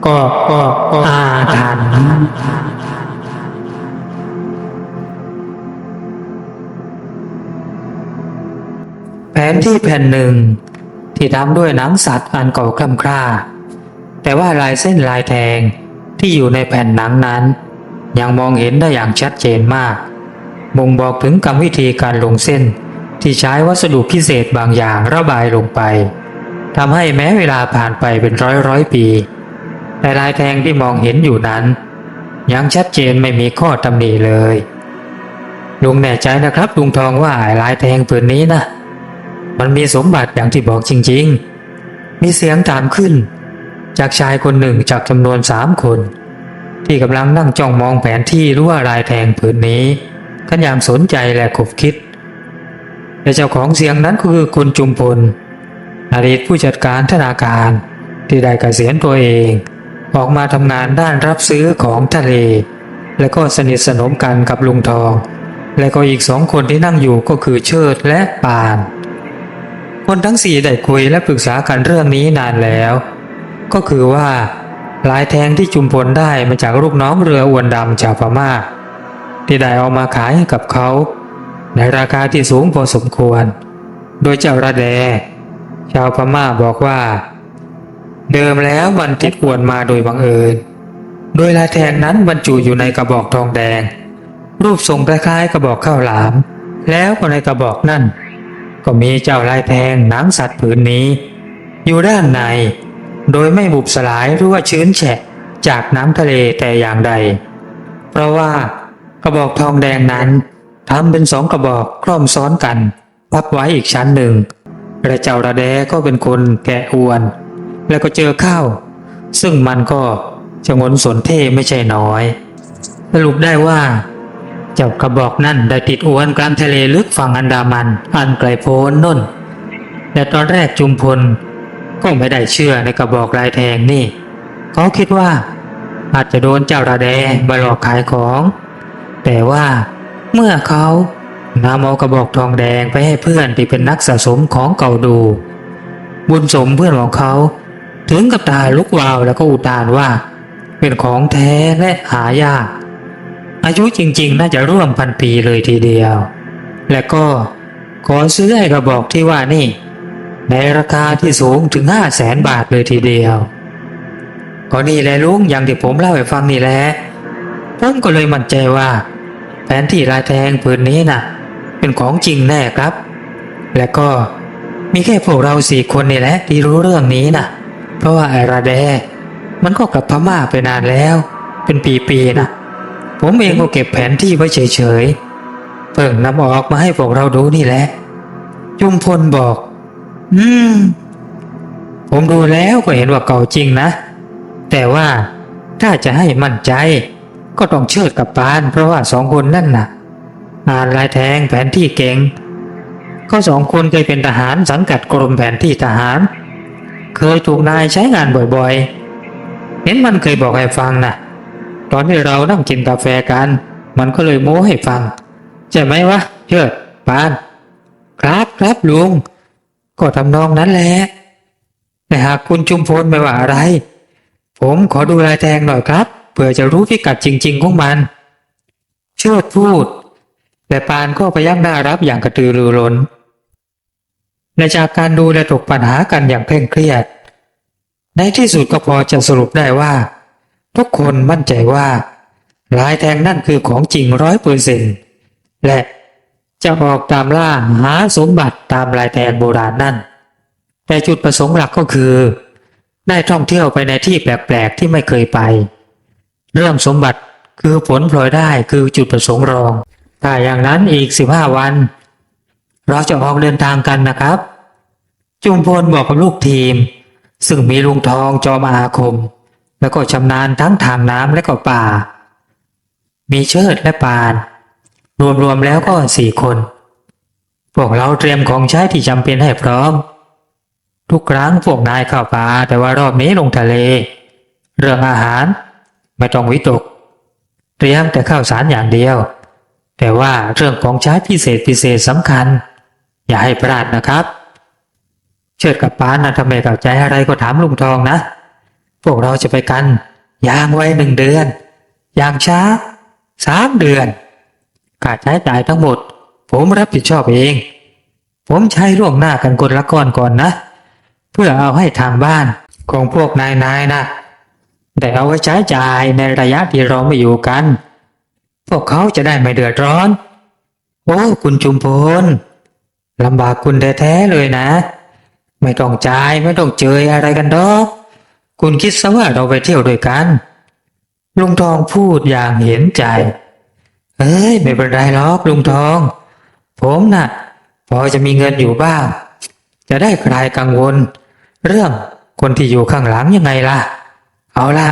ก็อาถรรพ์แผนที่แผ่นหนึ่งที่ทำด้วยหนังสัตว์อันเก่าคล่ำคร่าแต่ว่าลายเส้นลายแทงที่อยู่ในแผ่นหนังนั้นยังมองเห็นได้อย่างชัดเจนมากบ่งบอกถึงกรรมวิธีการลงเส้นที่ใช้วัสดุพิเศษบางอย่างระบายลงไปทำให้แม้เวลาผ่านไปเป็นร้อยปีแต่ลายแทงที่มองเห็นอยู่นั้นยังชัดเจนไม่มีข้อตำหนิเลยลุงแน่ใจนะครับลุงทองว่าลายแทงผืนนี้นะมันมีสมบัติอย่างที่บอกจริงๆมีเสียงถามขึ้นจากชายคนหนึ่งจากจำนวน3 คนที่กำลังนั่งจ้องมองแผนที่หรือว่าลายแทงผืนนี้กันอย่างสนใจและขบคิดและเจ้าของเสียงนั้นก็คือคุณจุมพลอดีตผู้จัดการธนาคารที่ได้เกษียณตัวเองออกมาทำงานด้านรับซื้อของทะเลและก็สนิทสนมกันกับลุงทองและก็อีก2 คนที่นั่งอยู่ก็คือเชิดและปานคนทั้ง4ได้คุยและปรึกษากันเรื่องนี้นานแล้วก็คือว่าลายแทงที่จุมพลได้มาจากลูกน้องเรืออวนดำชาวพม่าที่ได้เอามาขายให้กับเขาในราคาที่สูงพอสมควรโดยเจ้าระแดชาวพม่าบอกว่าเดิมแล้วมันติดอวนมาโดยบังเอิญโดยลายแทงนั้นบรรจุอยู่ในกระบอกทองแดงรูปทรงคล้ายๆกระบอกข้าวหลามแล้วก็ในกระบอกนั่นก็มีเจ้าลายแทงหนังสัตว์ผืนนี้อยู่ด้านในโดยไม่บุบสลายหรือว่าชื้นแฉะจากน้ำทะเลแต่อย่างใดเพราะว่ากระบอกทองแดงนั้นทำเป็น2 กระบอกคล่อมซ้อนกันพับไว้อีกชั้นหนึ่งและเจ้าระแดก็เป็นคนแกะอวนแล้วก็เจอเข้าซึ่งมันก็ชงนสนเท่ไม่ใช่น้อยสรุปได้ว่าเจ้ากระบอกนั่นได้ติดอวนกลางทะเลลึกฝั่งอันดามันอันไกลโพ้นน่นและตอนแรกจุมพลก็ไม่ได้เชื่อในกระบอกลายแทงนี่เขาคิดว่าอาจจะโดนเจ้าระแดมาหลอกขายของแต่ว่าเมื่อเขานำเอากระบอกทองแดงไปให้เพื่อนที่เป็นนักสะสมของเก่าดูบุญสมเพื่อนของเขาถึงกับตาลุกวาวแล้วก็อุทานว่าเป็นของแท้และหายากอายุจริงๆน่าจะร่วม1,000 ปีเลยทีเดียวและก็ขอซื้อไอ้กระบอกที่ว่านี่ในราคาที่สูงถึง500,000 บาทเลยทีเดียวก็นี่แหละลุงอย่างที่ผมเล่าให้ฟังนี่แหละผมก็เลยมั่นใจว่าแผนที่ลายแทงผืนนี้น่ะเป็นของจริงแน่ครับและก็มีแค่พวกเรา4 คนนี่แหละที่รู้เรื่องนี้น่ะเพราะว่าไอ้ระแดมันก็กลับพม่าไปนานแล้วเป็นปีๆนะผมเองก็เก็บแผนที่ไว้เฉยๆเพิ่งนำออกมาให้พวกเราดูนี่แหละจุมพลบอกผมดูแล้วก็เห็นว่าเก่าจริงนะแต่ว่าถ้าจะให้มั่นใจก็ต้องเชิดกับปานเพราะว่า2 คนนั่นน่ะอ่านลายแทงแผนที่เก่งก็2 คนเคยเป็นทหารสังกัดกรมแผนที่ทหารเคยถูกนายใช้งานบ่อยๆเห็นมันเคยบอกให้ฟังนะตอนที่เรานั่งกินกาแฟกันมันก็เลยโม้ให้ฟังใช่ไหมวะเชิดปานครับลุงก็ทำนองนั้นแหละแต่หากคุณจุมพลไม่ว่าอะไรผมขอดูลายแทงหน่อยครับเพื่อจะรู้พิกัดจริงๆของมันเชิดพูดแต่ปานก็พยักหน้ารับอย่างกระตือรือร้นและจากการดูและถกปัญหากันอย่างเคร่งเครียดในที่สุดก็พอจะสรุปได้ว่าทุกคนมั่นใจว่าลายแทงนั่นคือของจริง100%และจะออกตามล่าหาสมบัติตามลายแทงโบราณนั่นแต่จุดประสงค์หลักก็คือได้ท่องเที่ยวไปในที่แปลกๆที่ไม่เคยไปเรื่องสมบัติคือผลพลอยได้คือจุดประสงค์รองถ้าอย่างนั้นอีก15 วันเราจะออกเดินทางกันนะครับจุมพลบอกกับลูกทีมซึ่งมีลุงทองจอมอาคมแล้วก็ชำนาญทั้งทางน้ำและก็ป่ามีเชิดและปานรวมๆแล้วก็4 คนพวกเราเตรียมของใช้ที่จำเป็นให้พร้อมทุกครั้งพวกนายเข้าป่าแต่ว่ารอบนี้ลงทะเลเรื่องอาหารไม่ต้องวิตกเตรียมแต่ข้าวสารอย่างเดียวแต่ว่าเรื่องของใช้พิเศษสำคัญอย่าให้พลาดนะครับเชิดกับปานนะถ้าไม่เข้าใจอะไรก็ถามลุงทองนะ พวกเราจะไปกันอย่างไว1 เดือนอย่างช้า3 เดือนค่าใช้จ่ายทั้งหมดผมรับผิดชอบเองผมใช้ล่วงหน้ากันคนละก้อนก่อนนะเพื่อเอาให้ทางบ้านของพวกนายนะได้เอาไว้ใช้จ่ายในระยะที่เราไม่อยู่กันพวกเขาจะได้ไม่เดือดร้อนโอ้คุณจุมพลลำบากคุณแท้ๆเลยนะไม่ต้องจ่ายไม่ต้องเจออะไรกันดอกคุณคิดซะว่าเราไปเที่ยวด้วยกันลุงทองพูดอย่างเห็นใจเอ้ยไม่เป็นไรหรอกลุงทองผมน่ะพอจะมีเงินอยู่บ้างจะได้คลายกังวลเรื่องคนที่อยู่ข้างหลังยังไงล่ะเอาล่ะ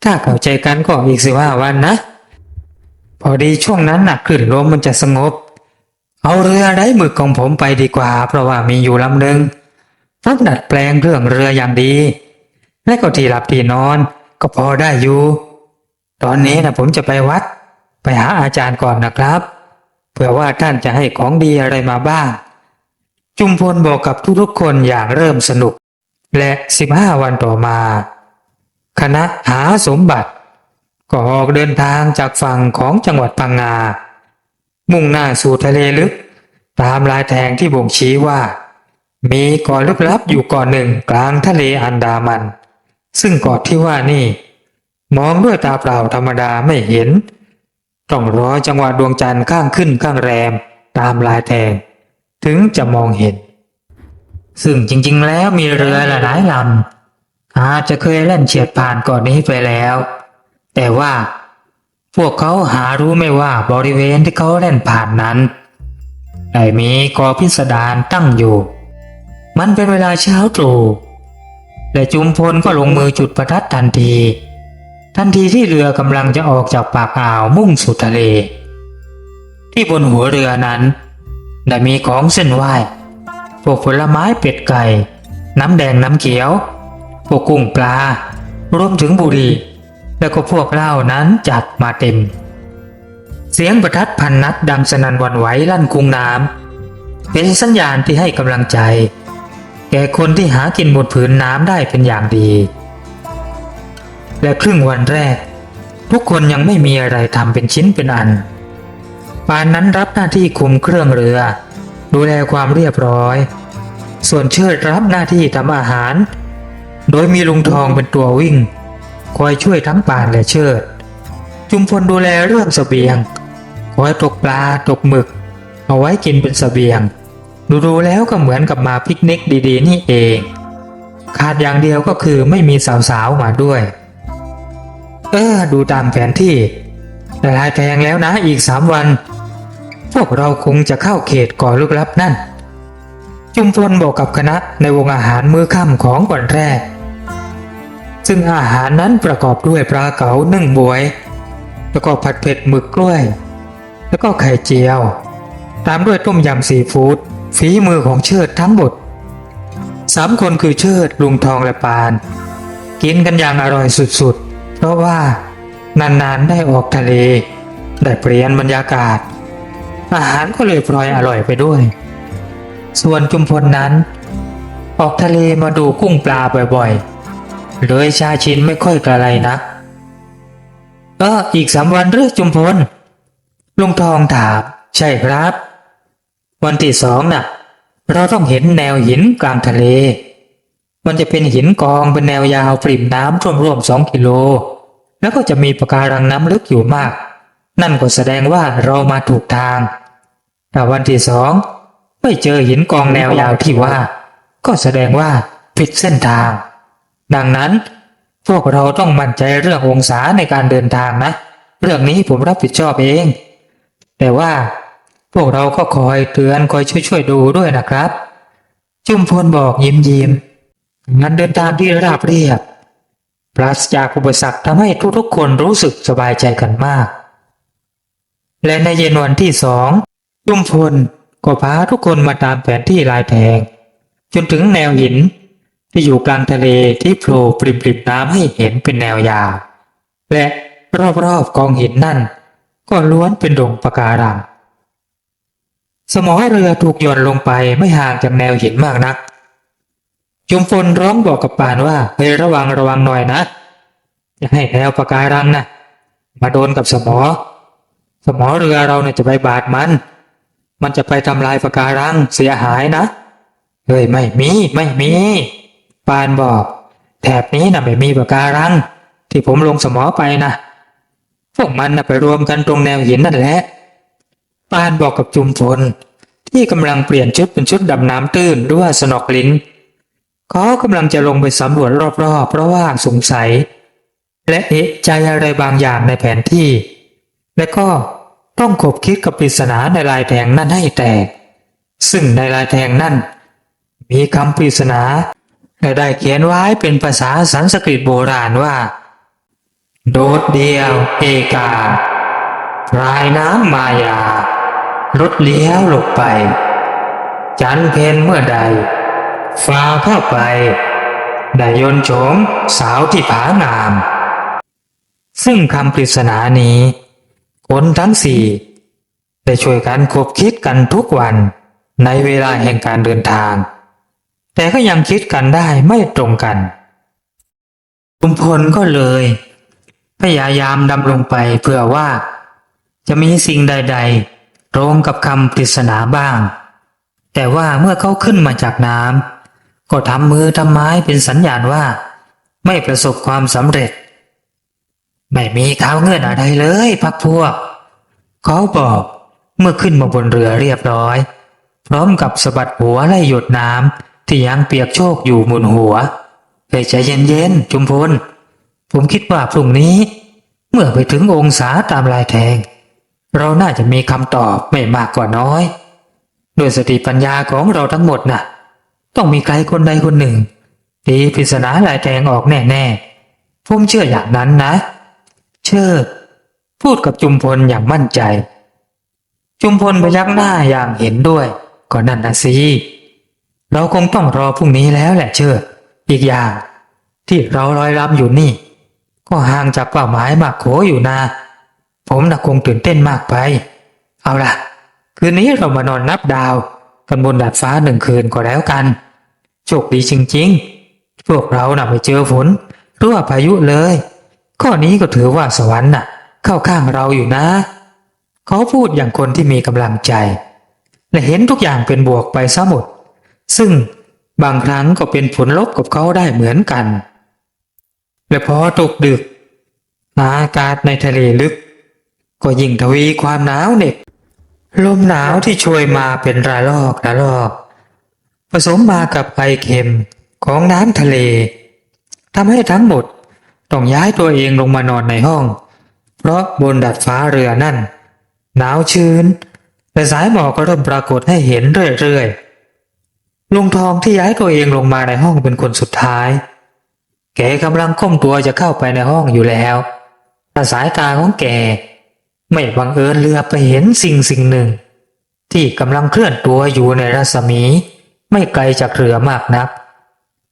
ถ้าเข้าใจกันก็อีก15 วันนะพอดีช่วงนั้นน่ะคลื่นลมมันจะสงบเอาเรือไร้หมึกของผมไปดีกว่าเพราะว่ามีอยู่ลำหนึ่งผมดัดแปลงเครื่องเรืออย่างดีและก็ที่หลับที่นอนก็พอได้อยู่ตอนนี้นะผมจะไปวัดไปหาอาจารย์ก่อนนะครับเผื่อว่าท่านจะให้ของดีอะไรมาบ้างจุมพลบอกกับทุกๆคนอย่างเริ่มสนุกและ15 วันต่อมาคณะหาสมบัติก็ออกเดินทางจากฝั่งของจังหวัดพังงามุ่งหน้าสู่ทะเลลึกตามลายแทงที่บ่งชี้ว่ามีเกาะลึกลับอยู่เกาะหนึ่งกลางทะเลอันดามันซึ่งเกาะที่ว่านี่มองด้วยตาเปล่าธรรมดาไม่เห็นต้องรอจังหวะดวงจันทร์ข้างขึ้นข้างแรมตามลายแทงถึงจะมองเห็นซึ่งจริงๆแล้วมีเรือหลายลำอาจจะเคยเล่นเฉียดผ่านเกาะนี้ไปแล้วแต่ว่าพวกเขาหารู้ไม่ว่าบริเวณที่เขาเล่นผ่านนั้นได้มีเกาะพิสดารตั้งอยู่มันเป็นเวลาเช้าตรู่และจุมพลก็ลงมือจุดประทัดทันทีที่เรือกำลังจะออกจากปากอ่าวมุ่งสู่ทะเลที่บนหัวเรือนั้นได้มีของเส้นไหว้พวกผลไม้เป็ดไก่น้ำแดงน้ำเขียวพวกกุ้งปลารวมถึงบุหรี่แล้วก็พวกเหล้านั้นจัดมาเต็มเสียงประทัดพันนัดดังสนั่นหวั่นไหวลั่นคุ้งน้ำเป็นสัญญาณที่ให้กำลังใจแก่คนที่หากินบนผืนน้ำได้เป็นอย่างดีและครึ่งวันแรกทุกคนยังไม่มีอะไรทำเป็นชิ้นเป็นอันปานนั้นรับหน้าที่คุมเครื่องเรือดูแลความเรียบร้อยส่วนเชิดรับหน้าที่ทำอาหารโดยมีลุงทองเป็นตัววิ่งคอยช่วยทั้งปานและเชิดจุมพลดูแลเรื่องเสบียงคอยตกปลาตกหมึกเอาไว้กินเป็นเสบียงดูแล้วก็เหมือนกับมาปิกนิกดีๆนี่เองขาดอย่างเดียวก็คือไม่มีสาวๆมาด้วยดูตามแผนที่แต่ลายแทงแล้วนะอีก3 วันพวกเราคงจะเข้าเขตเกาะลึกลับนั่นจุมพลบอกกับคณะในวงอาหารมื้อค่ำของวันแรกซึ่งอาหารนั้นประกอบด้วยปลาเก๋านึ่งบวยแล้วก็ผัดเผ็ดหมึกกล้วยแล้วก็ไข่เจียวตามด้วยต้มยำซีฟู้ดฝีมือของเชิดทั้งหมด3 คนคือเชิดลุงทองและปานกินกันอย่างอร่อยสุดๆเพราะว่านานๆได้ออกทะเลได้เปลี่ยนบรรยากาศอาหารก็เลยพลอยอร่อยไปด้วยส่วนจุมพลนั้นออกทะเลมาดูกุ้งปลาบ่อยๆเลยชาชินไม่ค่อยกระไรนักอีก3 วันหรือจุมพลลุงทองถามใช่ครับวันที่2น่ะเราต้องเห็นแนวหินกลางทะเลมันจะเป็นหินกองเป็นแนวยาวปริ่มน้ำร่วม2 กิโลแล้วก็จะมีปะการังน้ำลึกอยู่มากนั่นก็แสดงว่าเรามาถูกทางแต่วันที่2ไม่เจอหินกองแนวยาวที่ว่าก็แสดงว่าผิดเส้นทางดังนั้นพวกเราต้องมั่นใจเรื่ององศาในการเดินทางนะเรื่องนี้ผมรับผิดชอบเองแต่ว่าพวกเราก็คอยเตือนคอยช่วยดูด้วยนะครับจุมพลบอกยิ้มงั้นเดินทางที่ราบเรียบปราศจากอุปสรรคทำให้ทุกๆคนรู้สึกสบายใจกันมากและในเย็นวันที่2จุมพลก็พาทุกคนมาตามแผนที่ลายแทงจนถึงแนวหินที่อยู่กลางทะเลที่โผล่ปริมๆน้ำให้เห็นเป็นแนวยาวและรอบๆกองหินนั่นก็ล้วนเป็นดงปะการังสมอเรือถูกโยนลงไปไม่ห่างจากแนวหินมากนัก จุมพลร้องบอกกับปานว่าเฮ้ยระวังหน่อยนะอย่าให้แนวปะการังนะมาโดนกับสมอเรือเราเนี่ยจะไปบาดมันจะไปทำลายปะการังเสียหายนะเฮ้ยไม่มีปานบอกแถบนี้นะไม่มีปะการังที่ผมลงสมอไปนะพวกมันนะไปรวมกันตรงแนวหินนั่นแหละปานบอกกับจุมพลที่กำลังเปลี่ยนชุดเป็นชุดดำน้ำตื้นหรือว่าสนอกลินเขากำลังจะลงไปสำรวจรอบๆเพราะว่าสงสัยและเอะใจอะไรบางอย่างในแผนที่และก็ต้องคบคิดกับปริศนาในลายแทงนั่นให้แตกซึ่งในลายแทงนั่นมีคำปริศนาและได้เขียนไว้เป็นภาษาสันสกฤตโบราณว่าโดดเดียวเอกาพรายน้ำมายารถเลี้ยวหลบไปจันเพนเมื่อใดฟ้าเข้าไปได้ยนต์โฉมสาวที่ผางามซึ่งคำปริศนานี้คนทั้งสี่ได้ช่วยกันคบคิดกันทุกวันในเวลาแห่งการเดินทางแต่ก็ยังคิดกันได้ไม่ตรงกันชุมพลก็เลยพยายามดำลงไปเพื่อว่าจะมีสิ่งใดๆตรงกับคำปริศนาบ้างแต่ว่าเมื่อเขาขึ้นมาจากน้ำก็ทำมือทำไม้เป็นสัญญาณว่าไม่ประสบความสำเร็จไม่มีข่าวเงื่อนอะไรเลยพักพวกเขาบอกเมื่อขึ้นมาบนเรือเรียบร้อยพร้อมกับสะบัดหัวไล่หยดน้ำที่ยังเปียกโชกอยู่บนหัวใจเย็นๆจุมพลผมคิดว่าพรุ่งนี้เมื่อไปถึงองศาตามลายแทงเราน่าจะมีคำตอบไม่มากกว่าน้อยด้วยสติปัญญาของเราทั้งหมดน่ะต้องมีใครคนใดคนหนึ่งตีปริศนาลายแทงออกแน่ๆผมเชื่ออย่างนั้นนะเชิดพูดกับจุมพลอย่างมั่นใจจุมพลพยักหน้าอย่างเห็นด้วยก็นั่นนะสิเราคงต้องรอพรุ่งนี้แล้วแหละเชิดอีกอย่างที่เราลอยลำอยู่นี่ก็ห่างจากเป้าหมายมากโขอยู่นะผมน่ะคงตื่นเต้นมากไปเอาล่ะคืนนี้เรามานอนนับดาวกันบนดาดฟ้า1 คืนก็แล้วกันโชคดีจริงๆพวกเราน่ะไม่เจอฝนหรือว่าพายุเลยข้อนี้ก็ถือว่าสวรรค์น่ะเข้าข้างเราอยู่นะเขาพูดอย่างคนที่มีกำลังใจและเห็นทุกอย่างเป็นบวกไปซะหมดซึ่งบางครั้งก็เป็นผลลบกับเขาได้เหมือนกันและพอตกดึกอากาศในทะเลลึกก็ยิ่งทวีความหนาวเหน็บลมหนาวที่ช่วยมาเป็นระลอกผสมมากับไอเค็มของน้ำทะเลทำให้ทั้งหมดต้องย้ายตัวเองลงมานอนในห้องเพราะบนดาดฟ้าเรือนั่นหนาวชื้นแต่สายหมอกก็เริ่มปรากฏให้เห็นเรื่อยๆลุงทองที่ย้ายตัวเองลงมาในห้องเป็นคนสุดท้ายแกกำลังก้มตัวจะเข้าไปในห้องอยู่แล้วแต่สายตาของแกไม่บังเอิญเลือบไปเห็นสิ่งหนึ่งที่กำลังเคลื่อนตัวอยู่ในรัศมีไม่ไกลจากเรือมากนัก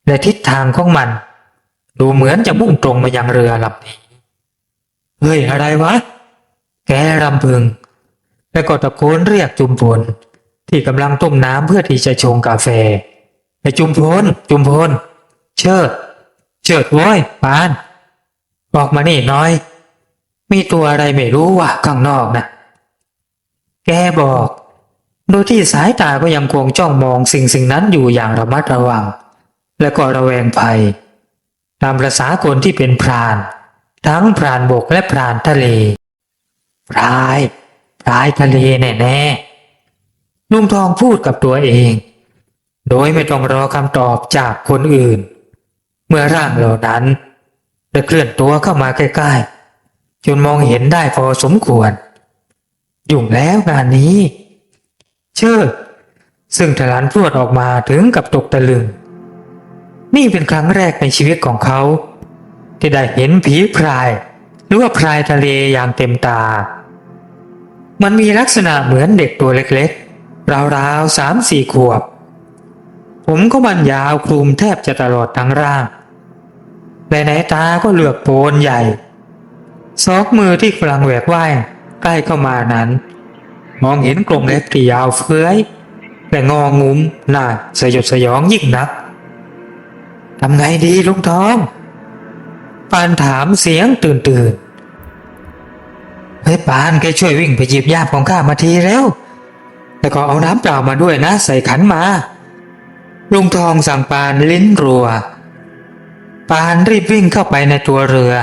และทิศทางของมันดูเหมือนจะมุ่งตรงมายังเรือลำนี้เฮ้ยอะไรวะแกรำพึงแล้วก็ตะโกนเรียกจุมพลที่กำลังต้มน้ำเพื่อที่จะชงกาแฟไอ้จุมพลเชิดโว้ยปานออกมานี่หน่อยมีตัวอะไรไม่รู้ว่ะข้างนอกนะแกบอกโดยที่สายตาก็ยังคงจ้องมองสิ่งนั้นอยู่อย่างระมัดระวังและก็ระแวงภัยตามประสาคนที่เป็นพรานทั้งพรานบกและพรานทะเลพรายทะเลแน่ๆลุงทองพูดกับตัวเองโดยไม่ต้องรอคำตอบจากคนอื่นเมื่อร่างเหล่านั้นได้เคลื่อนตัวเข้ามาใกล้ๆจนมองเห็นได้พอสมควรยุ่งแล้วงานนี้เชิดซึ่งทะลันพรวดออกมาถึงกับตกตะลึงนี่เป็นครั้งแรกในชีวิตของเขาที่ได้เห็นผีพรายหรือว่าพรายทะเลอย่างเต็มตามันมีลักษณะเหมือนเด็กตัวเล็กๆราวๆ3-4 ขวบผมก็มันยาวคลุมแทบจะตลอดทั้งร่างและในตาก็เหลือกโปนใหญ่ซอกมือที่กำลังแหวกว่ายใกล้เข้ามานั้นมองเห็นกรงเล็บที่ยาวเฟื้อยและงองุ้มน่าสยดสยองยิ่งนัก ำไงดีลุงทองปานถามเสียงตื่นเฮ้ยปานแกช่วยวิ่งไปหยิบย่ามของข้ามาทีแล้วแล้วก็เอาน้ำเปล่ามาด้วยนะใส่ขันมาลุงทองสั่งปานลิ้นรัวปานรีบวิ่งเข้าไปในตัวเรือ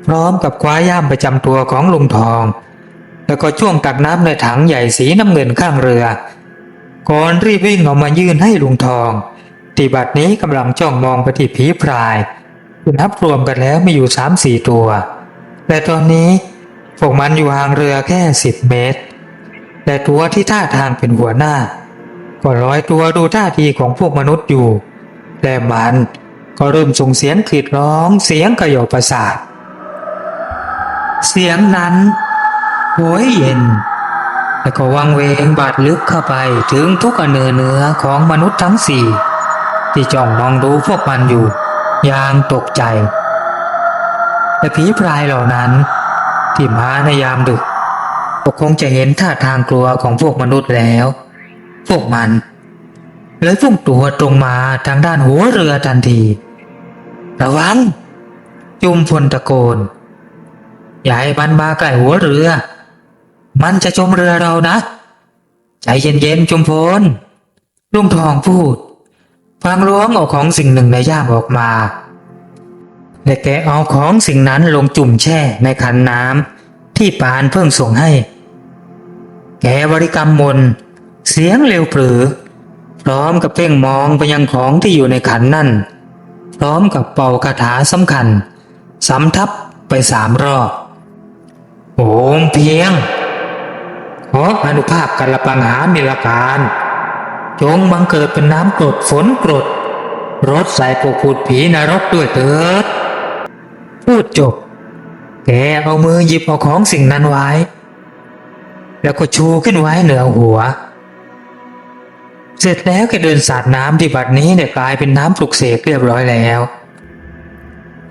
พร้อมกับคว้าย่ามประจำตัวของลุงทองแล้วก็จ้วงตักน้ำในถังใหญ่สีน้ำเงินข้างเรือก่อนรีบวิ่งออกมายื่นให้ลุงทองที่บัดนี้กำลังจ้องมองไปที่ผีพรายที่นับรวมกันแล้วมีอยู่ 3-4 ตัวแต่ตอนนี้พวกมันอยู่ห่างเรือแค่10 เมตรแต่ตัวที่ท่าทางเป็นหัวหน้าก็ลอยตัวดูท่าทีของพวกมนุษย์อยู่และมันก็เริ่มส่งเสียงกรีดร้องเสียงกระโยกประสาทเสียงนั้นโหยเย็นและก็วังเวงบาดลึกเข้าไปถึงทุกอนูเนื้อของมนุษย์ทั้งสี่ที่จ้องมองดูพวกมันอยู่อย่างตกใจแต่ผีพรายเหล่านั้นที่มาในยามดึกก็คงจะเห็นท่าทางกลัวของพวกมนุษย์แล้วพวกมันเลยพุ่งตัวตรงมาทางด้านหัวเรือทันทีระวังจุมพลตะโกนอย่าให้มันมาใกล้หัวเรือมันจะจมเรือเรานะใจเย็นๆจุมพลลุงทองพูดพลางล้วงเอาของสิ่งหนึ่งในย่ามออกมาและแกเอาของสิ่งนั้นลงจุ่มแช่ในขันน้ำที่ปานเพิ่งส่งให้แกบริกรรมมนต์เสียงเร็วปรือพร้อมกับเพ่งมองไปยังของที่อยู่ในขันนั่นพร้อมกับเป่าคาถาสำคัญสำทับไป3 รอบโอมเพียงขออนุภาพกัลปังหามิลการจงบังเกิดเป็นน้ำกรดฝนกรดรดใส่พวกพูดผีนรกด้วยเถิดพูดจบแกเอามือหยิบเอาของสิ่งนั้นไว้แล้วก็ชูขึ้นไว้เหนือหัวเสร็จแล้วแกเดินสาดน้ำที่บัดนี้กลายเป็นน้ำปลุกเสกเรียบร้อยแล้ว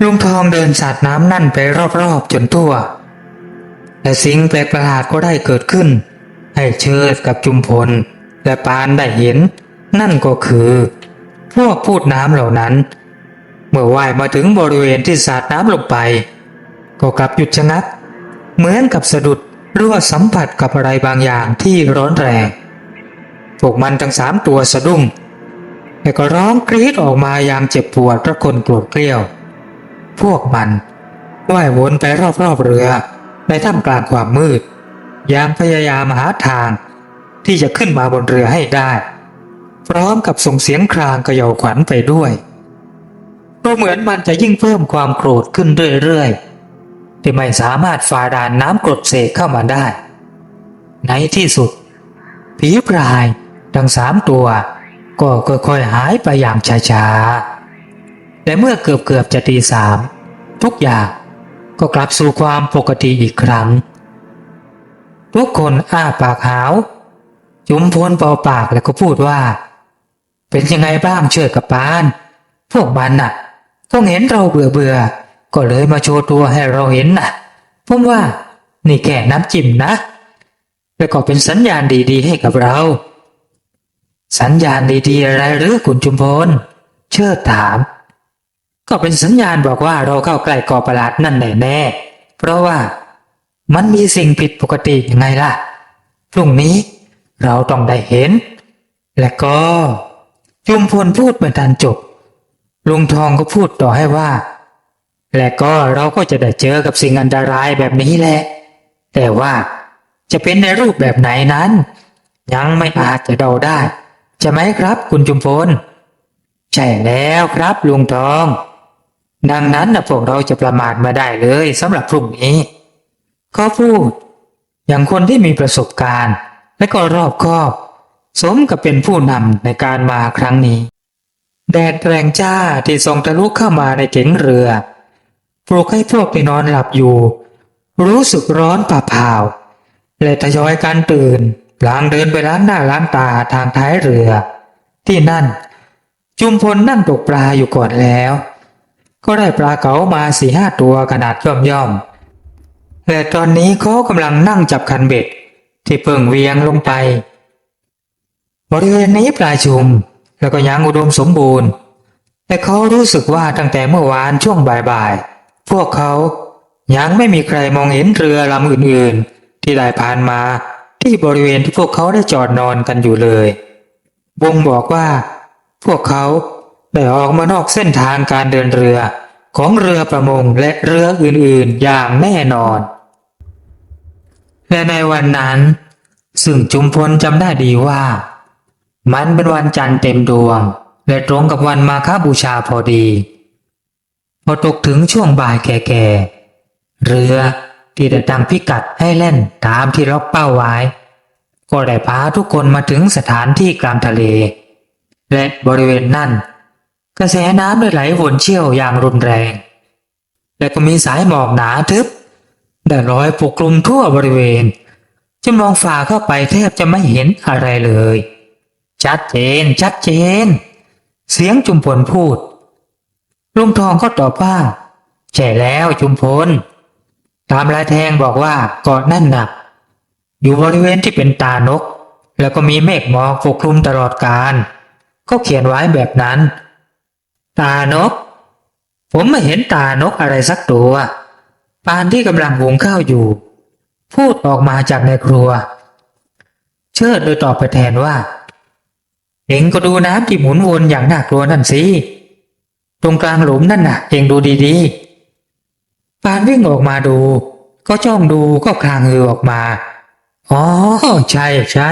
ลุงทองเดินสาดน้ำนั่นไปรอบๆจนทั่วแต่สิ่งแปลกประหลาดก็ได้เกิดขึ้นให้เชิดกับจุมพลและปานได้เห็นนั่นก็คือพวกพูดน้ำเหล่านั้นเมื่อว่ายมาถึงบริเวณที่สาดน้ำลงไปก็กลับหยุดชะงักเหมือนกับสะดุดหรือว่าสัมผัสกับอะไรบางอย่างที่ร้อนแรงพวกมันทั้ง3 ตัวสะดุ้งและก็ร้องกรีดออกมาอย่างเจ็บปวดเพราะคนโกรธเกรี้ยวพวกมันว่ายวนไปรอบๆเรือในท่ามกลางความมืดอย่างพยายามหาทางที่จะขึ้นมาบนเรือให้ได้พร้อมกับส่งเสียงครางเขย่าขวัญไปด้วยก็เหมือนมันจะยิ่งเพิ่มความโกรธขึ้นเรื่อยๆที่ไม่สามารถฝ่าด่านน้ำกรดเสกเข้ามาได้ในที่สุดผีพรายทั้ง3 ตัวก็ค่อยๆหายไปอย่างช้าๆและเมื่อเกือบจะตี 3ทุกอย่างก็กลับสู่ความปกติอีกครั้งทุกคนอ้าปากหาวจุมพลเป่าปากแล้วก็พูดว่าเป็นยังไงบ้างเชิดกับปานพวกมันน่ะคงเห็นเราเบื่อก็เลยมาโชว์ตัวให้เราเห็นน่ะผมว่านี่แค่น้ำจิ้มนะแล้วก็เป็นสัญญาณดีๆให้กับเราสัญญาณดีๆอะไรหรือคุณจุมพลเชิดถามก็เป็นสัญญาณบอกว่าเราเข้าใกล้ก่อประหลาดนั่นแน่ๆเพราะว่ามันมีสิ่งผิดปกติยังไงล่ะพรุ่งนี้เราต้องได้เห็นและก็จุมพลพูดเมื่อทันจบลุงทองก็พูดต่อให้ว่าและก็เราก็จะได้เจอกับสิ่งอันตรายแบบนี้แหละแต่ว่าจะเป็นในรูปแบบไหนนั้นยังไม่อาจจะเดาได้ใช่ไหมครับคุณจุมพลใช่แล้วครับลุงทองดังนั้นพวกเราจะประมาทไม่ได้เลยสำหรับพรุ่งนี้เขาพูดอย่างคนที่มีประสบการณ์และก็รอบคอบสมกับเป็นผู้นำในการมาครั้งนี้แดดแรงจ้าที่ส่องทะลุเข้ามาในเก๋งเรือปลุกให้พวกที่นอนหลับอยู่รู้สึกร้อนเผาๆและทยอยกันตื่นพลางเดินไปล้างหน้าล้างตาทางท้ายเรือที่นั่นจุมพลนั่งตกปลาอยู่ก่อนแล้วก็ได้ปลาเก๋ามา4-5 ตัวขนาดย่อมๆและตอนนี้เขากำลังนั่งจับคันเบ็ดที่เพิ่งเวียงลงไปบริเวณนี้ปลาชุมแล้วก็ยังอุดมสมบูรณ์ แต่เขารู้สึกว่าตั้งแต่เมื่อวานช่วงบ่ายๆพวกเขายังไม่มีใครมองเห็นเรือลำอื่นๆที่ได้ผ่านมาที่บริเวณที่พวกเขาได้จอดนอนกันอยู่เลยบ่งบอกว่าพวกเขาได้ออกมานอกเส้นทางการเดินเรือของเรือประมงและเรืออื่นๆอย่างแน่นอนและในวันนั้นซึ่งจุมพลจำได้ดีว่ามันเป็นวันจันทร์เต็มดวงและตรงกับวันมาฆบูชาพอดีพอตกถึงช่วงบ่ายแก่ๆเรือที่ได้ตั้งพิกัดให้เล่นตามที่ล็อกเป้าไว้ก็ได้พาทุกคนมาถึงสถานที่กลางทะเลและบริเวณนั้นกระแสน้ำได้ไหลวนเชี่ยวอย่างรุนแรงและก็มีสายหมอกหนาทึบได้ลอยปกคลุมทั่วบริเวณจะมองฝ่าเข้าไปแทบจะไม่เห็นอะไรเลยชัดเจนชัดเจนเสียงจุมพลพูดลุงทองก็ตอบว่าใช่แล้วจุมพลตามลายแทงบอกว่าเกาะนั่นน่ะอยู่บริเวณที่เป็นตานกแล้วก็มีเมฆหมอกปกคลุมตลอดกาลก็เขียนไว้แบบนั้นตานกผมไม่เห็นตานกอะไรสักตัวปานที่กำลังหุงข้าวอยู่พูดออกมาจากในครัวเชิดโดยตอบไปแทนว่าเอ็งก็ดูน้ำที่หมุนวนอย่างน่ากลัวนั่นสิตรงกลางหลุมนั่นน่ะเอ็งดูดีๆปานวิ่งออกมาดูก็จ้องดูก็คลางฮือออกมาอ๋อใช่ใช่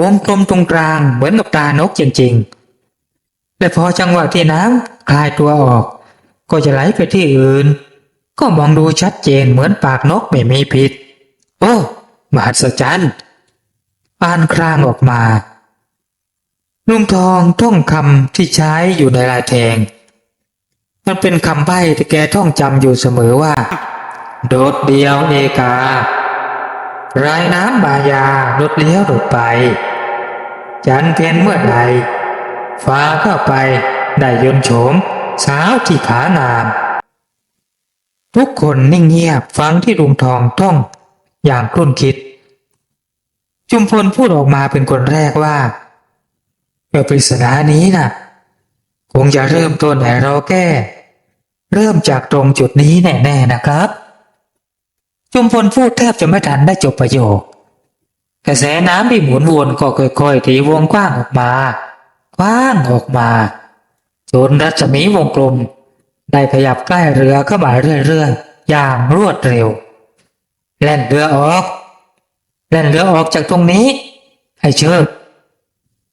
วงกลมตรงกลางเหมือนกับตานกจริงๆและพอจังหวะที่น้ำคลายตัวออกก็จะไหลไปที่อื่นก็มองดูชัดเจนเหมือนปากนกไม่มีพิษโอ้มหัศจรรย์ปานคลางออกมาลุงทองท่องคำที่ใช้อยู่ในลายแทงมันเป็นคำใบ้ที่แกท่องจำอยู่เสมอว่าโดดเดียวเอการายน้ำบายาโดดเลี้ยวโดดไปจันเพียนเมื่อใดฟ้าเข้าไปได้ยนต์โฉมสาวที่ขางามทุกคนนิ่งเงียบฟังที่ลุงทองท่องอย่างครุ่นคิดจุมพลพูดออกมาเป็นคนแรกว่าปริศนานี้น่ะคงจะเริ่มต้นให้เราแก้เริ่มจากตรงจุดนี้แน่ๆนะครับจุมพลพูดแทบจะไม่ทันได้จบประโยคกระแสน้ำที่หมุนวนก็ค่อยๆตีวงกว้างออกมาจนรัศมีวงกลมได้ขยับใกล้เรือเข้ามาเรื่อยๆอย่างรวดเร็วแล่นเรือออกจากตรงนี้ให้เชิด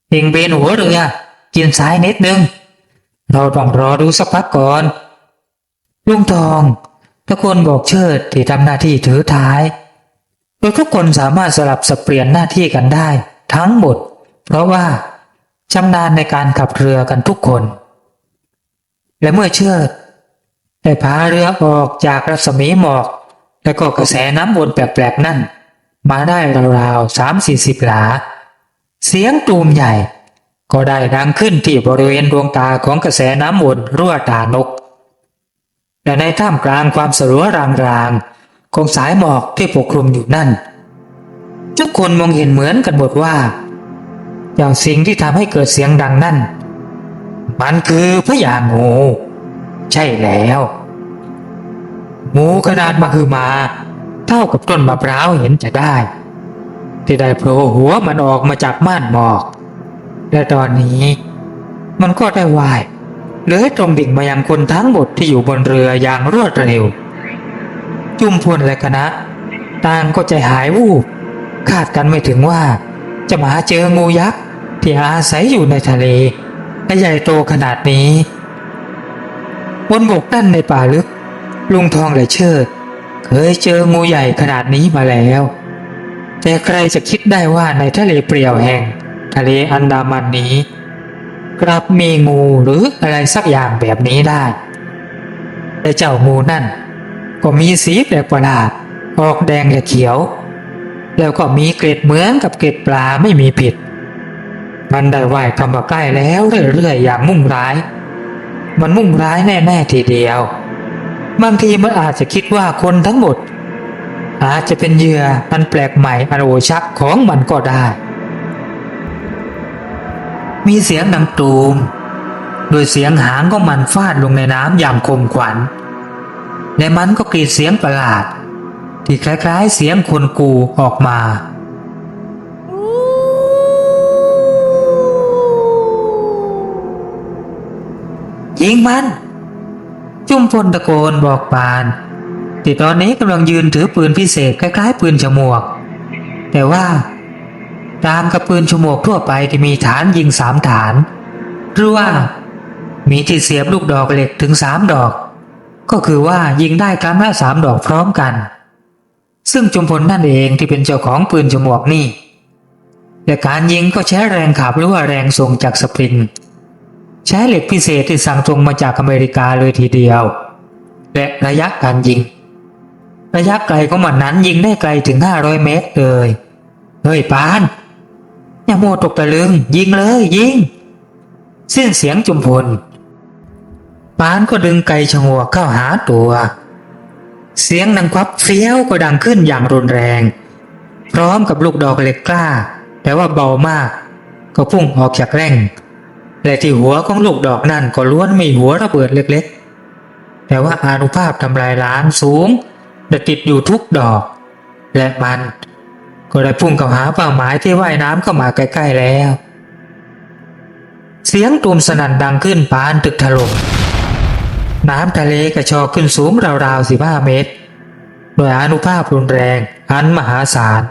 เองเบนหัวเรือกินซ้ายนิดนึงเราต้องรอดูสักพักก่อนลุงทองตะโกนบอกเชิดที่ทำหน้าที่ถือท้ายโดยทุกคนสามารถสลับสับเปลี่ยนหน้าที่กันได้ทั้งหมดเพราะว่าชำนาญในการขับเรือกันทุกคนและเมื่อเชิดได้พาเรือออกจากรัศมีหมอกและก็กระแสน้ำวนแปลกๆนั่นมาได้ราวๆ30-40 หลาเสียงตูมใหญ่ก็ได้ดังขึ้นที่บริเวณดวงตาของกระแสน้ำวนรั่วตานกและในท่ามกลางความสลัวรางๆของสายหมอกที่ปกคลุมอยู่นั่นทุกคนมองเห็นเหมือนกันหมดว่าอย่างสิ่งที่ทำให้เกิดเสียงดังนั่นมันคือพญางูใช่แล้วงูขนาดมหึมาเท่ากับต้นมะพร้าวเห็นจะได้ที่ได้โผล่หัวมันออกมาจากม่านหมอกและตอนนี้มันก็ได้ว่ายเลื้อยตรงดิ่งมายังคนทั้งหมดที่อยู่บนเรืออย่างรวดเร็วจุมพลและคณะต่างก็ใจหายวูบคาดกันไม่ถึงว่าจะมาเจองูยักษ์ที่อาศัยอยู่ในทะเลและใหญ่โตขนาดนี้บนบกนั่นในป่าลึกลุงทองและเชิดเคยเจองูใหญ่ขนาดนี้มาแล้วแต่ใครจะคิดได้ว่าในทะเลเปลี่ยวแห่งทะเลอันดามันนี้กลับมีงูหรืออะไรสักอย่างแบบนี้ได้แต่เจ้างูนั่นก็มีสีแปลกประหลาดออกแดงและเขียวแล้วก็มีเกล็ดเหมือนกับเกล็ดปลาไม่มีผิดมันได้ว่ายเข้ามาใกล้แล้วเรื่อยๆอย่างมุ่งร้ายมันมุ่งร้ายแน่ๆทีเดียวบางทีมันอาจจะคิดว่าคนทั้งหมดอาจจะเป็นเหยื่ออันแปลกใหม่อันโอชะของมันก็ได้มีเสียงดังตูม โดยเสียงหางของมันฟาดลงในน้ำอย่างคมขวัญและมันก็กรีดเสียงประหลาดที่คล้ายๆเสียงคนกูออกมายิงมันจุมพลตะโกนบอกปานที่ตอนนี้กำลังยืนถือปืนพิเศษคล้ายๆปืนฉมวกแต่ว่าตามกับปืนฉมวกทั่วไปที่มีฐานยิง3 ฐานหรือว่ามีที่เสียบลูกดอกเหล็กถึง3 ดอกก็คือว่ายิงได้ครั้งละ3 ดอกพร้อมกันซึ่งจุมพลนั่นเองที่เป็นเจ้าของปืนฉมวกนี่แต่การยิงก็ใช้แรงขับหรือว่าแรงส่งจากสปริงใช้เหล็กพิเศษที่สั่งตรงมาจากอเมริกาเลยทีเดียวและระยะการยิงระยะไกลของมันนั้นยิงได้ไกลถึง500 เมตรเลยเฮ้ยปานอย่าโมตกตะลึงยิงเลยยิงสิ้นเสียงจุมพลปานก็ดึงไกฉมวกเข้าหาตัวเสียงดังควับเฟี้ยวก็ดังขึ้นอย่างรุนแรงพร้อมกับลูกดอกเหล็กกล้าแต่ว่าเบามากก็พุ่งออกจากแร่งและที่หัวของลูกดอกนั่นก็ล้วนมีหัวระเบิดเล็กๆแต่ว่าอานุภาพทำลายล้างสูงแต่ติดอยู่ทุกดอกและมันก็ได้พุ่งเข้าหาเป้าหมายที่ว่ายน้ำเข้ามาใกล้ๆแล้วเสียงตูมสนั่นดังขึ้นปานตึกถล่มน้ำทะเลกระชอกขึ้นสูงราวๆ15 เมตรโดยอานุภาพรุนแรงอันมหาศาล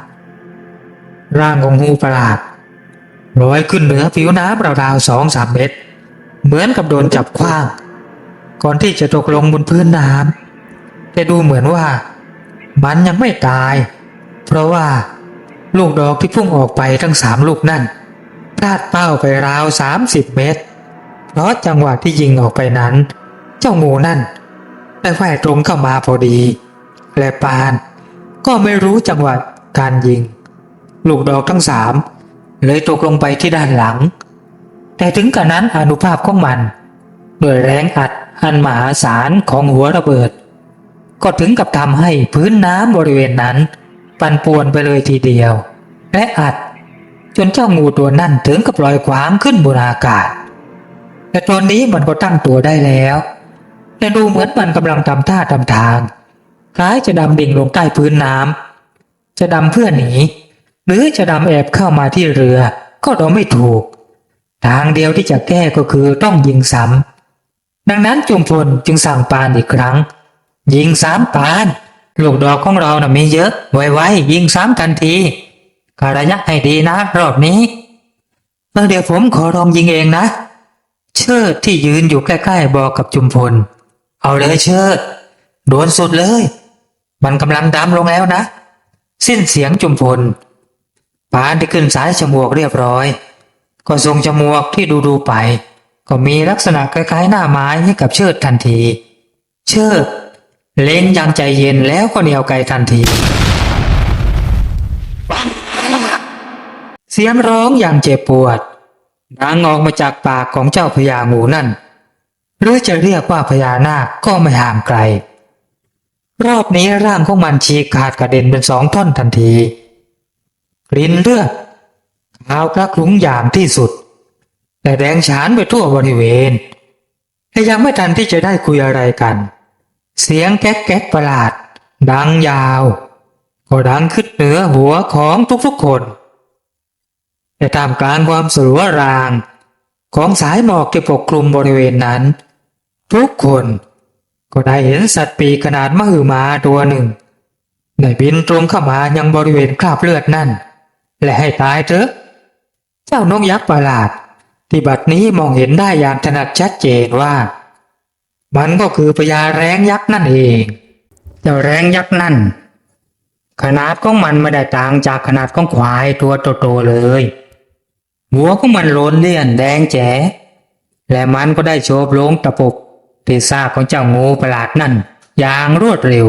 ร่างของงูประหลาดลอยขึ้นเหนือผิวน้ำราวๆ2-3 เมตรเหมือนกับโดนจับขว้างก่อนที่จะตกลงบนพื้นน้ำแต่ดูเหมือนว่ามันยังไม่ตายเพราะว่าลูกดอกที่พุ่งออกไปทั้ง3 ลูกนั่นพลาดเป้าไปราว30 เมตรเพราะจังหวะที่ยิงออกไปนั้นเจ้างูนั่นได้ว่ายตรงเข้ามาพอดีและปานก็ไม่รู้จังหวะการยิงลูกดอกทั้ง3เลยตกลงไปที่ด้านหลังแต่ถึงกระนั้นอานุภาพของมันด้วยแรงอัดอันมหาศาลของหัวระเบิดก็ถึงกับทำให้พื้นน้ำบริเวณนั้นปั่นป่วนไปเลยทีเดียวและอัดจนเจ้างูตัวนั่นถึงกับลอยขวางขึ้นบนอากาศแต่ตอนนี้มันก็ตั้งตัวได้แล้วและดูเหมือนมันกำลังทำท่าทำทางคล้ายจะดำดิ่งลงใต้พื้นน้ำจะดำเพื่อหนีหรือจะดำแอบเข้ามาที่เรือก็เราไม่ถูกทางเดียวที่จะแก้ก็คือต้องยิงซ้ำดังนั้นจุมพลจึงสั่งปานอีกครั้งยิง3 ปานลูกดอกของเราน่ะมีเยอะไวๆยิง3 ทันทีกะระยะให้ดีนะรอบนี้เดี๋ยวผมขอลองยิงเองนะเชิดที่ยืนอยู่ใกล้ๆบอกกับจุมพลเอาเลยเชิดโดนสุดเลยมันกำลังดำลงแล้วนะสิ้นเสียงจุมพลปานที่ขึ้นสายฉมวกเรียบร้อยก็ส่งฉมวกที่ดูไปก็มีลักษณะคล้ายๆหน้าไม้ให้กับเชิดทันทีเชิดเล็งอย่างใจเย็นแล้วก็เหนี่ยวไกทันทีเสียงร้องอย่างเจ็บปวดดังออกมาจากปากของเจ้าพญางูนั่นหรือจะเรียกว่าพญานาคก็ไม่ห่างไกลรอบนี้ร่างของมันฉีกขาดกระเด็นเป็น2 ท่อนทันทีกลิ่นเลือดขาวคละคลุ้งอย่างที่สุดแต่แดงฉานไปทั่วบริเวณและยังไม่ทันที่จะได้คุยอะไรกันเสียงแก๊กแก๊กประหลาดดังยาวก็ดังขึ้นเหนือหัวของทุกๆคนแต่ท่ามกลางความสลัวรางของสายหมอกที่ปกคลุมบริเวณนั้นทุกคนก็ได้เห็นสัตว์ปีกขนาดมหึมาตัวหนึ่งได้บินตรงเข้ามายังบริเวณคราบเลือดนั่นและให้ตายเถอะเจ้านกยักษ์ประหลาดที่บัดนี้มองเห็นได้อย่างถนัดชัดเจนว่ามันก็คือพญาแร้งยักษ์นั่นเองเจ้าแร้งยักษ์นั่นขนาดของมันไม่ได้ต่างจากขนาดของควายตัวโตๆเลยหัวของมันโลนเลี่ยนแดงแจ๋และมันก็ได้โฉบลงตะปบที่ซากของเจ้างูประหลาดนั่นอย่างรวดเร็ว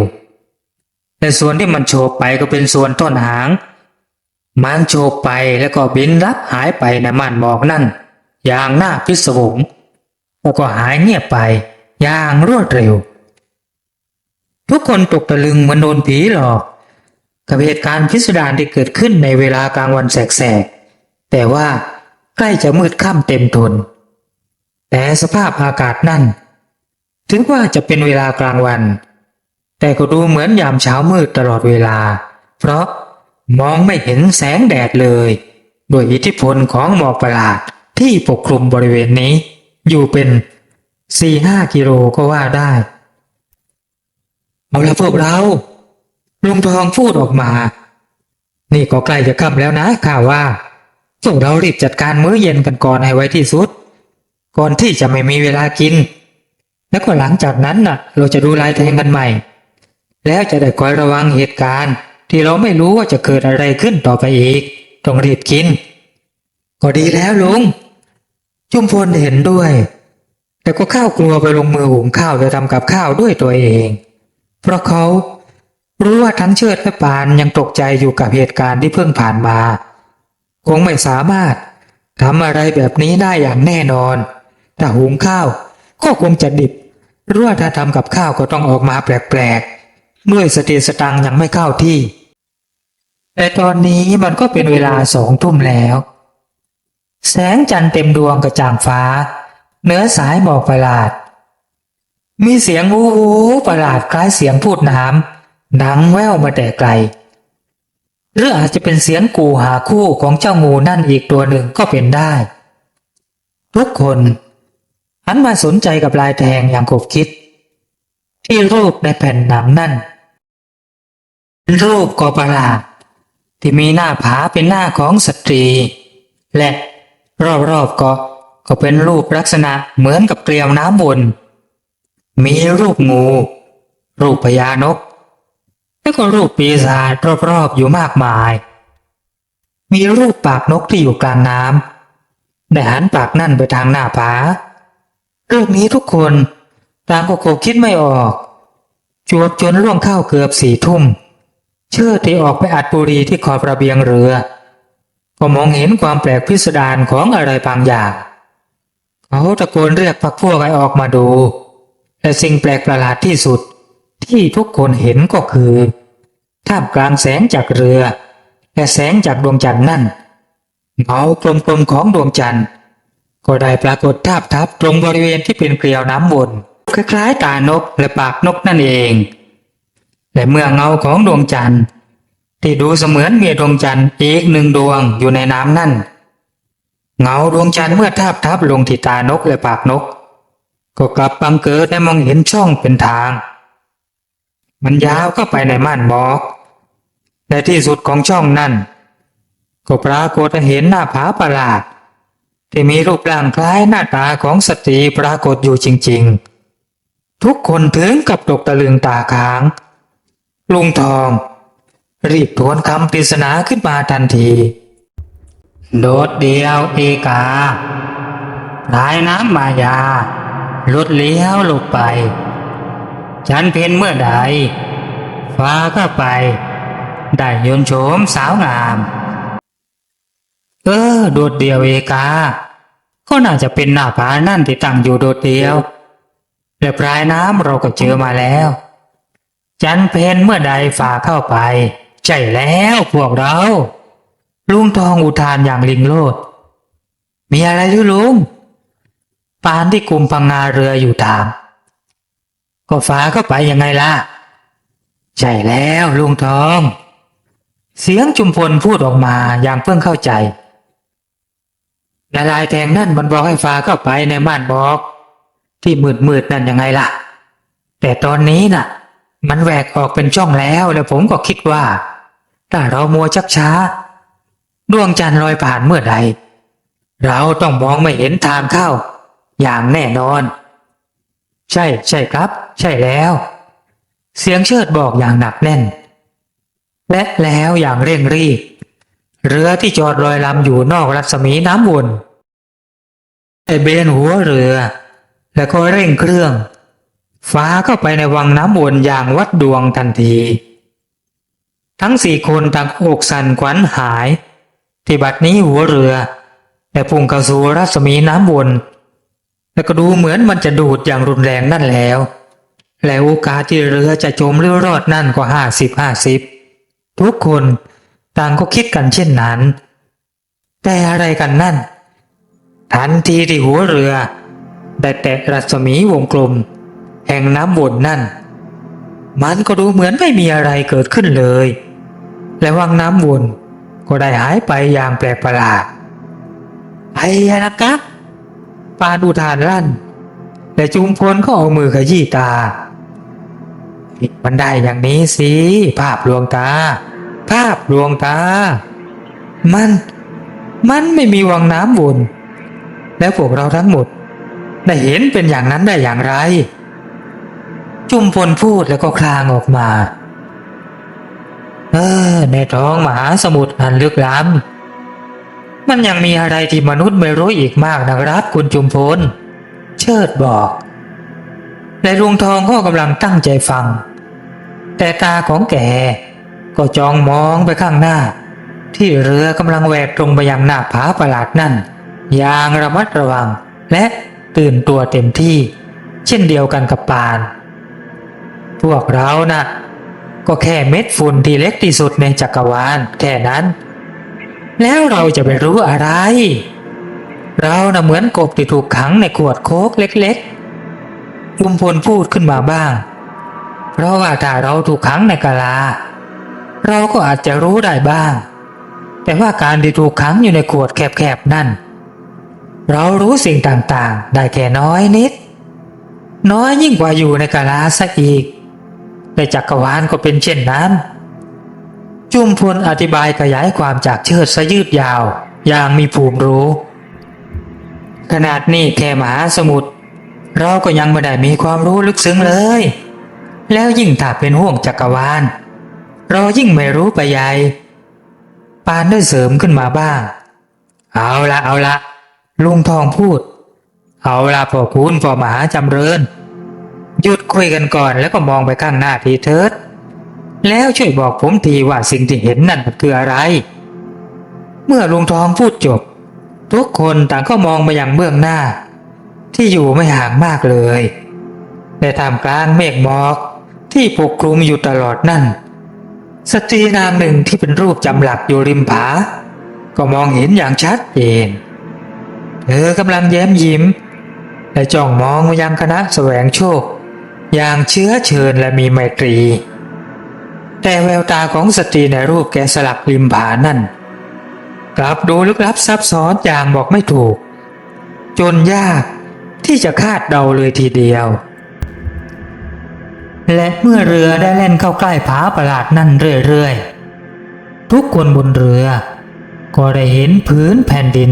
แต่ส่วนที่มันโฉบไปก็เป็นส่วนต้นหางมันโฉบไปแล้วก็บินลับหายไปในม่านหมอกนั่นอย่างน่าพิศวงแล้วก็หายเงียบไปอย่างรวดเร็วทุกคนตกตะลึงเหมือนโดนผีหลอกกับเหตุการณ์พิสดารที่เกิดขึ้นในเวลากลางวันแสกๆแต่ว่าใกล้จะมืดค่ำเต็มทน แต่สภาพอากาศนั่นถึงว่าจะเป็นเวลากลางวันแต่ก็ดูเหมือนยามเช้ามืดตลอดเวลาเพราะมองไม่เห็นแสงแดดเลยด้วยอิทธิพลของหมอกประหลาดที่ปกคลุมบริเวณนี้อยู่เป็น 4-5 กิโลก็ว่าได้เอาละพวกเราลุงทองพูดออกมานี่ก็ใกล้จะค่ำแล้วนะข้าว่าพวกเรารีบจัดการมื้อเย็นกันก่อนให้ไวที่สุดก่อนที่จะไม่มีเวลากินแล้วก็หลังจากนั้นน่ะเราจะดูลายแทงกันใหม่แล้วจะได้คอยระวังเหตุการณ์ที่เราไม่รู้ว่าจะเกิดอะไรขึ้นต่อไปอีกต้องรีบกินก็ดีแล้วลุงชุมพลเห็นด้วยแต่ก็เข้ากลัวไปลงมือหุงข้าวจะทำกับข้าวด้วยตัวเองเพราะเขารู้ว่าทั้งเชิดและปานยังตกใจอยู่กับเหตุการณ์ที่เพิ่งผ่านมาคงไม่สามารถทำอะไรแบบนี้ได้อย่างแน่นอนถ้าหุงข้าวก็คงจะดิบหรือว่าถ้าทำกับข้าวก็ต้องออกมาแปลกๆด้วยสติสตังค์ยังไม่เข้าที่แต่ตอนนี้มันก็เป็นเวลา2 ทุ่มแล้วแสงจันทร์เต็มดวงกระจ่างฟ้าเหนือสายหมอกประหลาดมีเสียงวูวูประหลาดคล้ายเสียงพูดน้ำดังแว่วมาแต่ไกลหรืออาจจะเป็นเสียงกูหาคู่ของเจ้างูนั่นอีกตัวหนึ่งก็เป็นได้ทุกคนหันมาสนใจกับลายแทงอย่างขบคิดที่รูปในแผ่นหนังนั่นรูปก็ประหลาดที่มีหน้าผาเป็นหน้าของสตรีและรอบๆก็เป็นรูปลักษณะเหมือนกับเกลียวน้ำวนมีรูปงูรูปพญานกแล้วก็รูปปีศาจรอบๆอยู่มากมายมีรูปปากนกที่อยู่กลางน้ำได้หันปากนั่นไปทางหน้าผาเรื่องนี้ทุกคนต่างก็คงคิดไม่ออกจวบจนล่วงเข้าเกือบ4 ทุ่มเชิดที่ออกไปอัดบุหรี่ที่ขอบระเบียงเรือก็มองเห็นความแปลกพิสดารของอะไรบางอย่างเขาตะโกนเรียกพรรคพวกให้ออกมาดูแต่สิ่งแปลกประหลาดที่สุดที่ทุกคนเห็นก็คือท่ามกลางแสงจากเรือและแสงจากดวงจันทร์นั่นเงากลมๆของดวงจันทร์ก็ได้ปรากฏทาบทับตรงบริเวณที่เป็นเกลียวน้ำวนคล้ายๆตานกและปากนกนั่นเองและเมื่อเงาของดวงจันทร์ที่ดูเสมือนมีดวงจันทร์อีก1 ดวงอยู่ในน้ำนั่นเงาดวงจันทร์เมื่อทาบทับลงที่ตานกและปากนกก็กลับบังเกิดได้มองเห็นช่องเป็นทางมันยาวเข้าไปในม่านหมอกในที่สุดของช่องนั่นก็ปรากฏให้เห็นหน้าผาประหลาดที่มีรูปร่างคล้ายหน้าตาของสตรีปรากฏอยู่จริงๆทุกคนถึงกับตกตะลึงตาค้างลุงทองรีบทวนคำปริศนาขึ้นมาทันทีโดดเดี่ยวเอกาพลายน้ำมายาหลุดเลี้ยวลงไปฉันเพ็ญเมื่อใดฟ้าก็ไปได้ยนต์โฉมสาวงามโดดเดี่ยวเอกาก็น่าจะเป็นหน้าผานั่นที่ตั้งอยู่โดดเดี่ยวและปลายน้ำเราก็เจอมาแล้วจันเพ็ญเมื่อใดฝ่าเข้าไปใช่แล้วพวกเราลุงทองอุทานอย่างลิงโลดมีอะไรหรือลุงปานที่กุมพังงาเรืออยู่ถามก็ฝ่าเข้าไปยังไงล่ะใช่แล้วลุงทองเสียงจุมพลพูดออกมาอย่างเพิ่งเข้าใจลายแทงนั่นมันบอกให้ฝ่าเข้าไปในม่านหมอกที่มืดนั่นยังไงล่ะแต่ตอนนี้น่ะมันแหวกออกเป็นช่องแล้วผมก็คิดว่าถ้าเรามัวชักช้าดวงจันทร์ลอยผ่านเมื่อใดเราต้องมองไม่เห็นทางเข้าอย่างแน่นอนใช่ครับใช่แล้วเสียงเชิดบอกอย่างหนักแน่นและแล้วอย่างเร่งรีบเรือที่จอดลอยลำอยู่นอกรัศมีน้ำวนได้เบนหัวเรือแล้วก็เร่งเครื่องฟ้าเข้าไปในวังน้ำวนอย่างวัดดวงทันทีทั้ง4 คนต่างอกสั่นขวัญหายที่บัดนี้หัวเรือได้พุ่งเข้าสู่รัศมีน้ำวนแล้วก็ดูเหมือนมันจะดูดอย่างรุนแรงนั่นแล้วและโอกาสที่เรือจะจมหรือรอดนั่นก็50-50ทุกคนต่างก็คิดกันเช่นนั้นแต่อะไรกันนั่นทันทีที่หัวเรือ ได้แตะรัศมีวงกลมแห่งน้ำวนนั่นมันก็ดูเหมือนไม่มีอะไรเกิดขึ้นเลยและวังน้ำวนก็ได้หายไปอย่างแปลกประหลาดไอ้ยานะครับปานอุทานลั่นแต่จุมพลก็เอามือขยี้ตามันได้อย่างนี้สิภาพลวงตามันไม่มีวังน้ำวนแล้วพวกเราทั้งหมดได้เห็นเป็นอย่างนั้นได้อย่างไรจุมพลพูดแล้วก็คลางออกมาในท้องมหาสมุทรอันลึกล้ำมันยังมีอะไรที่มนุษย์ไม่รู้อีกมากนะครับคุณจุมพลเชิดบอกและลุงทองก็กำลังตั้งใจฟังแต่ตาของแกก็จ้องมองไปข้างหน้าที่เรือกำลังแหวกตรงไปยังหน้าผาประหลาดนั่นอย่างระมัดระวังและตื่นตัวเต็มที่เช่นเดียวกันกับปานพวกเรานะก็แค่เม็ดฝุ่นที่เล็กที่สุดในจักรวาลแค่นั้นแล้วเราจะไปรู้อะไรเรานะเหมือนกบที่ถูกขังในขวดโค้กเล็กๆลุงพลพูดขึ้นมาบ้างเพราะว่าถ้าเราถูกขังในกะลาเราก็อาจจะรู้ได้บ้างแต่ว่าการที่ถูกขังอยู่ในขวดแคบๆนั่นเรารู้สิ่งต่างๆได้แค่น้อยนิดน้อยยิ่งกว่าอยู่ในกะลาซะอีกในจักรวาลก็เป็นเช่นนั้นจุมพลอธิบายขยายความจากเชิดซะยืดยาวอย่างมีภูมิรู้ขนาดนี้แค่มหาสมุทรเราก็ยังไม่ได้มีความรู้ลึกซึ้งเลยแล้วยิ่งถ้าเป็นห่วงจักรวาลเรายิ่งไม่รู้ไปใหญ่ปานได้เสริมขึ้นมาบ้างเอาละลุงทองพูดเอาละพ่อคุณพ่อมหาจำเริญหยุดคุยกันก่อนแล้วก็มองไปข้างหน้าทีเถิดแล้วช่วยบอกผมทีว่าสิ่งที่เห็นนั่นคืออะไรเมื่อลุงทองพูดจบทุกคนต่างก็มองไปยังเบื้องหน้าที่อยู่ไม่ห่างมากเลยแต่ท่ามกลางเมฆหมอกที่ปกคลุมอยู่ตลอดนั่นสตรีนางหนึ่งที่เป็นรูปจำหลักอยู่ริมผาก็มองเห็นอย่างชัดเจนเธอกำลังแย้มยิ้มและจ้องมองมายังคณะแสวงโชคอย่างเชื้อเชิญและมีไมตรีแต่แววตาของสตรีในรูปแกะสลักริมผานั่นกลับดูลึกลับซับซ้อนอย่างบอกไม่ถูกจนยากที่จะคาดเดาเลยทีเดียวและเมื่อเรือได้แล่นเข้าใกล้ผาประหลาดนั่นเรื่อยๆทุกคนบนเรือก็ได้เห็นพื้นแผ่นดิน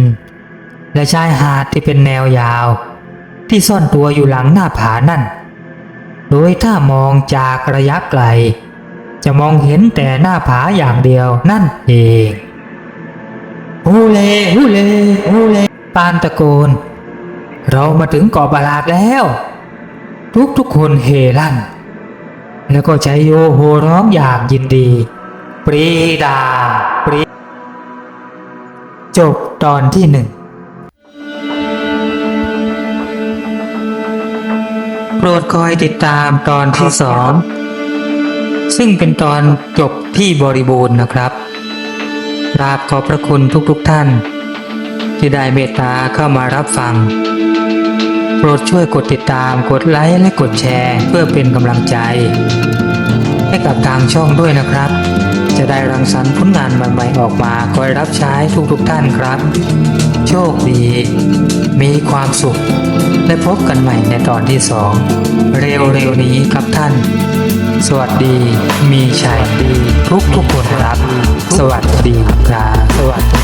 และชายหาดที่เป็นแนวยาวที่ซ่อนตัวอยู่หลังหน้าผานั่นโดยถ้ามองจากระยะไกลจะมองเห็นแต่หน้าผาอย่างเดียวนั่นเองฮูเล่ฮูเล่ฮูเล่ปานตะโกนเรามาถึงเกาะประหลาดแล้วทุกคนเฮลั่นแล้วก็ใจโยโห่ร้องอย่างยินดีปรีดาปรีจบตอนที่ 1โปรดคอยติดตามตอนที่ 2ซึ่งเป็นตอนจบที่บริบูรณ์นะครับกราบขอบพระคุณทุกท่านที่ได้เมตตาเข้ามารับฟังโปรดช่วยกดติดตามกดไลค์และกดแชร์เพื่อเป็นกำลังใจให้กับทางช่องด้วยนะครับจะได้รังสรรค์ผลงานใหม่ๆออกมาคอยรับใช้ทุกท่านครับโชคดีมีความสุขและพบกันใหม่ในตอนที่ 2เร็วๆนี้ครับท่านสวัสดีมีชัยดีทุกคนครับสวัสดีครับสวัสดี